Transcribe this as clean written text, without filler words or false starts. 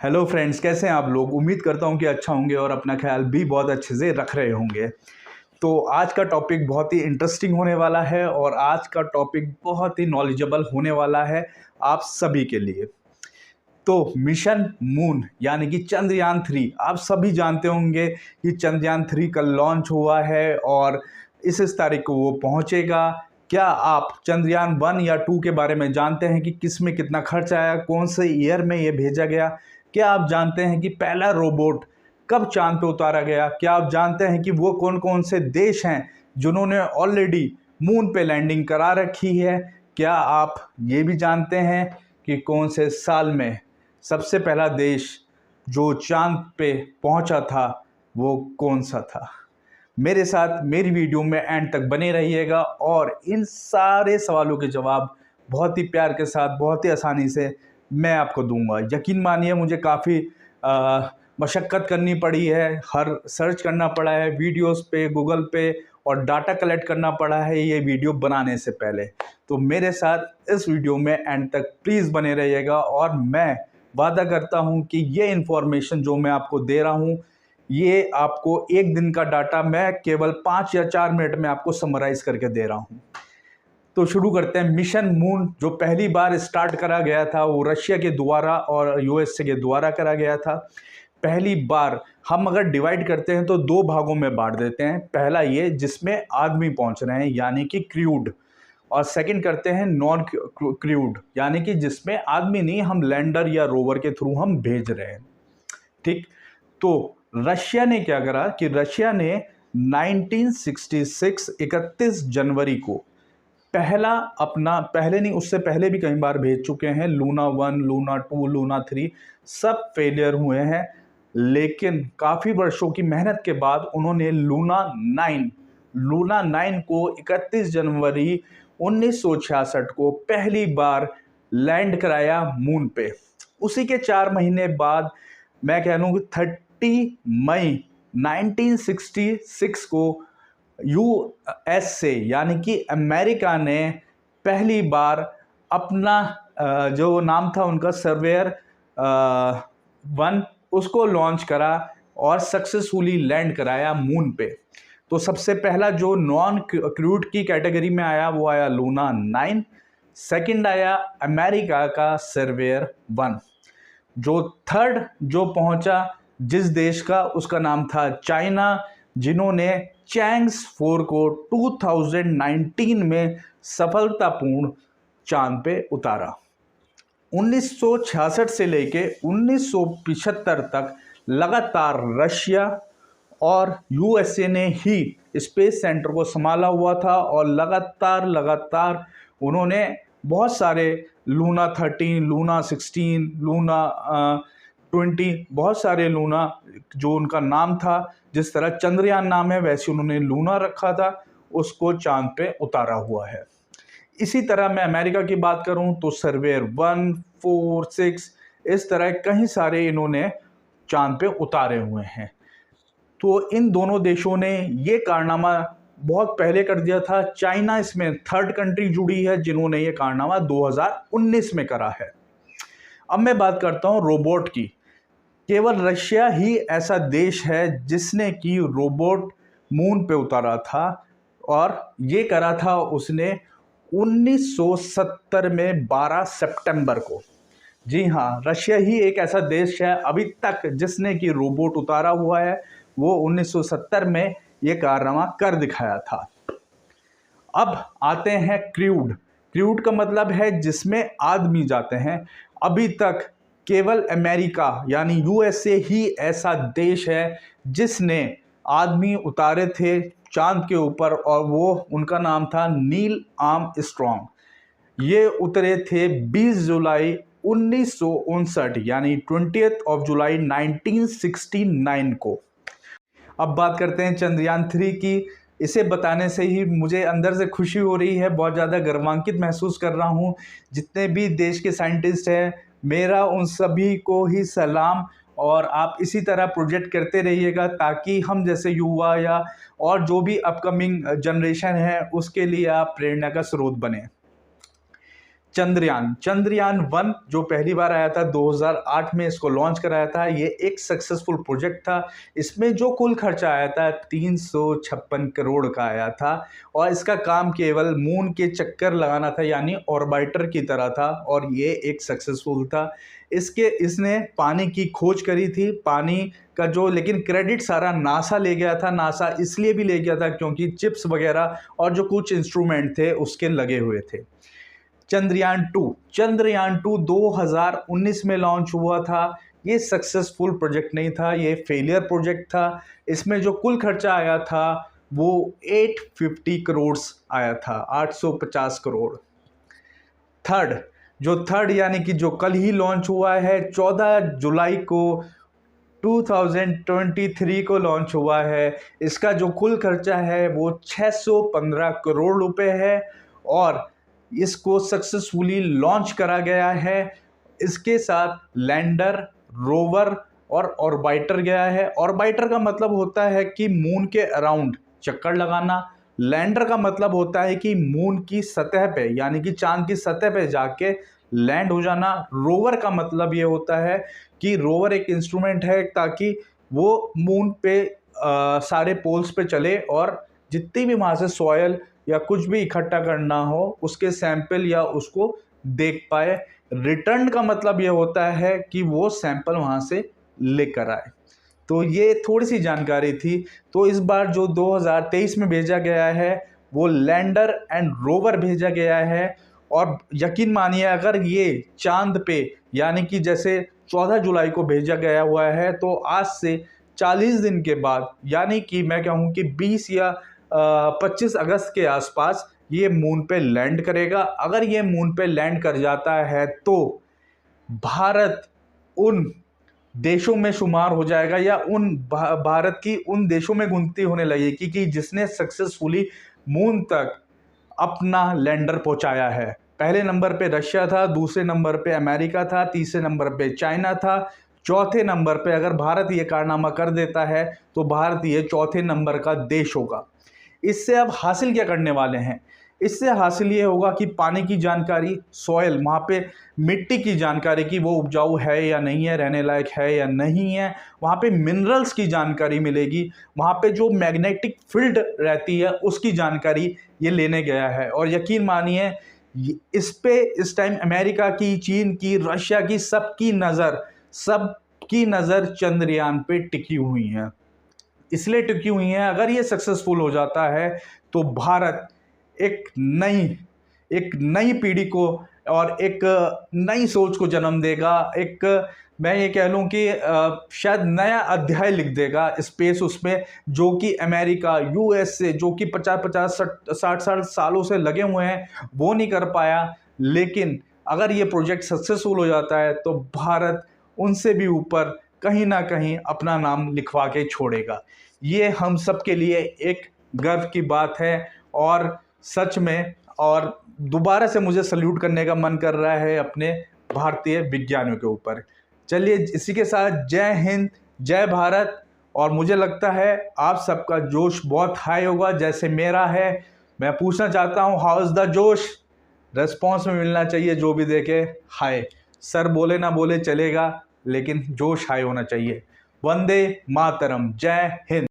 Hello friends, कैसे हैं आप लोग। उम्मीद करता हूं कि अच्छा होंगे और अपना ख्याल भी बहुत अच्छे से रख रहे होंगे। तो आज का टॉपिक बहुत ही इंटरेस्टिंग होने वाला है और आज का टॉपिक बहुत ही नॉलेजेबल होने वाला है आप सभी के लिए। तो मिशन मून यानी कि चंद्रयान 3, आप सभी जानते होंगे कि चंद्रयान 3 कल लॉन्च हुआ है और इस तारीख को वो पहुंचेगा। क्या आप चंद्रयान 1 या 2 के बारे में जानते हैं कि किस में कितना खर्च आया, कौन से ईयर में ये भेजा गया? क्या आप जानते हैं कि पहला रोबोट कब चांद पे उतारा गया? क्या आप जानते हैं कि वो कौन कौन से देश हैं जिन्होंने ऑलरेडी मून पे लैंडिंग करा रखी है? क्या आप ये भी जानते हैं कि कौन से साल में सबसे पहला देश जो चांद पे पहुंचा था वो कौन सा था? मेरे साथ मेरी वीडियो में एंड तक बने रहिएगा और इन सारे सवालों के जवाब बहुत ही प्यार के साथ, बहुत ही आसानी से मैं आपको दूंगा। यकीन मानिए, मुझे काफ़ी मशक्क़त करनी पड़ी है, हर सर्च करना पड़ा है वीडियोस पे, गूगल पे, और डाटा कलेक्ट करना पड़ा है ये वीडियो बनाने से पहले। तो मेरे साथ इस वीडियो में एंड तक प्लीज़ बने रहिएगा और मैं वादा करता हूँ कि ये इन्फॉर्मेशन जो मैं आपको दे रहा हूँ, ये आपको एक दिन का डाटा मैं केवल 5 या 4 मिनट में आपको समराइज़ करके दे रहा हूँ। तो शुरू करते हैं। मिशन मून जो पहली बार स्टार्ट करा गया था वो रशिया के द्वारा और यूएसए के द्वारा करा गया था। पहली बार हम अगर डिवाइड करते हैं तो 2 भागों में बांट देते हैं। पहला ये जिसमें आदमी पहुंच रहे हैं यानी कि क्रूड, और सेकंड करते हैं नॉन क्रूड यानी कि जिसमें आदमी नहीं, हम लैंडर या रोवर के थ्रू हम भेज रहे हैं। ठीक, तो रशिया ने क्या करा कि रशिया ने 1966 31 जनवरी को पहले नहीं, उससे पहले भी कई बार भेज चुके हैं। लूना 1, लूना 2, लूना 3 सब फेलियर हुए हैं, लेकिन काफ़ी वर्षों की मेहनत के बाद उन्होंने लूना 9 को 31 जनवरी 1966 को पहली बार लैंड कराया मून पे। उसी के 4 महीने बाद, मैं कह लूँ कि 30 मई 1966 को यूएसए यानी कि अमेरिका ने पहली बार अपना जो नाम था उनका सर्वेयर 1 उसको लॉन्च करा और सक्सेसफुली लैंड कराया मून पे। तो सबसे पहला जो नॉन क्रूड की कैटेगरी में आया वो आया लूना 9, सेकंड आया अमेरिका का सर्वेयर 1। जो थर्ड जो पहुंचा जिस देश का, उसका नाम था चाइना, जिन्होंने चैंग्स 4 को 2019 में सफलतापूर्ण चांद पे उतारा। 1966 से लेके 1975 तक लगातार रशिया और यूएसए ने ही स्पेस सेंटर को संभाला हुआ था और लगातार उन्होंने बहुत सारे लूना 13, लूना 16, लूना 20, बहुत सारे लूना जो उनका नाम था, जिस तरह चंद्रयान नाम है वैसे उन्होंने लूना रखा था, उसको चांद पे उतारा हुआ है। इसी तरह मैं अमेरिका की बात करूं तो सर्वेयर 1, 4, 6 इस तरह कई सारे इन्होंने चांद पे उतारे हुए हैं। तो इन दोनों देशों ने ये कारनामा बहुत पहले कर दिया था। चाइना इसमें थर्ड कंट्री जुड़ी है जिन्होंने ये कारनामा 2019 में करा है। अब मैं बात करता हूं रोबोट की। केवल रशिया ही ऐसा देश है जिसने कि रोबोट मून पे उतारा था, और ये करा था उसने 1970 में 12 सितंबर को। जी हाँ, रशिया ही एक ऐसा देश है अभी तक जिसने कि रोबोट उतारा हुआ है। वो 1970 में ये कारनामा कर दिखाया था। अब आते हैं क्रूड। क्रूड का मतलब है जिसमें आदमी जाते हैं। अभी तक केवल अमेरिका यानी यूएसए ही ऐसा देश है जिसने आदमी उतारे थे चांद के ऊपर, और वो उनका नाम था नील आर्मस्ट्रॉन्ग। ये उतरे थे 20 जुलाई 1959 यानी 20 जुलाई 1969 को। अब बात करते हैं चंद्रयान 3 की। इसे बताने से ही मुझे अंदर से खुशी हो रही है, बहुत ज़्यादा गर्वान्वित महसूस कर रहा हूँ। जितने भी देश के साइंटिस्ट हैं, मेरा उन सभी को ही सलाम, और आप इसी तरह प्रोजेक्ट करते रहिएगा ताकि हम जैसे युवा या और जो भी अपकमिंग जनरेशन है उसके लिए आप प्रेरणा का स्रोत बने। चंद्रयान 1 जो पहली बार आया था 2008 में, इसको लॉन्च कराया था। ये एक सक्सेसफुल प्रोजेक्ट था। इसमें जो कुल खर्चा आया था 356 करोड़ का आया था और इसका काम केवल मून के चक्कर लगाना था, यानी ऑर्बिटर की तरह था, और ये एक सक्सेसफुल था। इसने पानी की खोज करी थी, पानी का जो, लेकिन क्रेडिट सारा नासा ले गया था। नासा इसलिए भी ले गया था क्योंकि चिप्स वगैरह और जो कुछ इंस्ट्रूमेंट थे उसके लगे हुए थे। चंद्रयान 2 2019 में लॉन्च हुआ था। ये सक्सेसफुल प्रोजेक्ट नहीं था, ये फेलियर प्रोजेक्ट था। इसमें जो कुल खर्चा आया था वो 850 करोड़ आया था, 850 करोड़। थर्ड यानी कि जो कल ही लॉन्च हुआ है, 14 जुलाई को 2023 को लॉन्च हुआ है। इसका जो कुल खर्चा है वो 615 करोड़ रुपए है और इसको सक्सेसफुली लॉन्च करा गया है। इसके साथ लैंडर, रोवर और ऑर्बिटर गया है। ऑर्बिटर का मतलब होता है कि मून के अराउंड चक्कर लगाना। लैंडर का मतलब होता है कि मून की सतह पे, यानी कि चांद की सतह पे जाके लैंड हो जाना। रोवर का मतलब ये होता है कि रोवर एक इंस्ट्रूमेंट है ताकि वो मून पे सारे पोल्स पे चले और जितनी भी वहाँ से सॉयल या कुछ भी इकट्ठा करना हो उसके सैंपल या उसको देख पाए। रिटर्न का मतलब ये होता है कि वो सैंपल वहाँ से लेकर आए। तो ये थोड़ी सी जानकारी थी। तो इस बार जो 2023 में भेजा गया है वो लैंडर एंड रोवर भेजा गया है। और यकीन मानिए अगर ये चांद पे, यानी कि जैसे 14 जुलाई को भेजा गया हुआ है, तो आज से 40 दिन के बाद, यानी कि मैं कहूँ कि 20 या 25 अगस्त के आसपास ये मून पे लैंड करेगा। अगर ये मून पे लैंड कर जाता है तो भारत उन देशों में शुमार हो जाएगा या उन भारत की उन देशों में गिनती होने लगेगी कि जिसने सक्सेसफुली मून तक अपना लैंडर पहुंचाया है। पहले नंबर पे रशिया था, दूसरे नंबर पे अमेरिका था, तीसरे नंबर पे चाइना था, चौथे नंबर पे अगर भारत ये कारनामा कर देता है तो भारत ये चौथे नंबर का देश होगा। इससे अब हासिल क्या करने वाले हैं? इससे हासिल ये होगा कि पानी की जानकारी, सॉयल, वहाँ पे मिट्टी की जानकारी कि वो उपजाऊ है या नहीं है, रहने लायक है या नहीं है, वहाँ पे मिनरल्स की जानकारी मिलेगी, वहाँ पे जो मैग्नेटिक फील्ड रहती है उसकी जानकारी ये लेने गया है। और यकीन मानिए इस पे इस टाइम अमेरिका की, चीन की, रशिया की, सबकी नज़र चंद्रयान पे टिकी हुई है। इसलिए टिकी हुई है, अगर ये सक्सेसफुल हो जाता है तो भारत एक नई पीढ़ी को और एक नई सोच को जन्म देगा। एक, मैं ये कह लूँ कि शायद नया अध्याय लिख देगा स्पेस उसमें, जो कि अमेरिका, यूएसए, जो कि 50-60 सालों से लगे हुए हैं वो नहीं कर पाया। लेकिन अगर ये प्रोजेक्ट सक्सेसफुल हो जाता है तो भारत उनसे भी ऊपर कहीं ना कहीं अपना नाम लिखवा के छोड़ेगा। ये हम सब के लिए एक गर्व की बात है और सच में, और दोबारा से मुझे सल्यूट करने का मन कर रहा है अपने भारतीय विज्ञानियों के ऊपर। चलिए इसी के साथ जय हिंद, जय भारत। और मुझे लगता है आप सबका जोश बहुत हाई होगा जैसे मेरा है। मैं पूछना चाहता हूँ, हाउ इज़ द जोश? रेस्पॉन्स में मिलना चाहिए जो भी देखे, हाय। सर बोले ना बोले चलेगा, लेकिन जोश हाई होना चाहिए। वंदे मातरम, जय हिंद।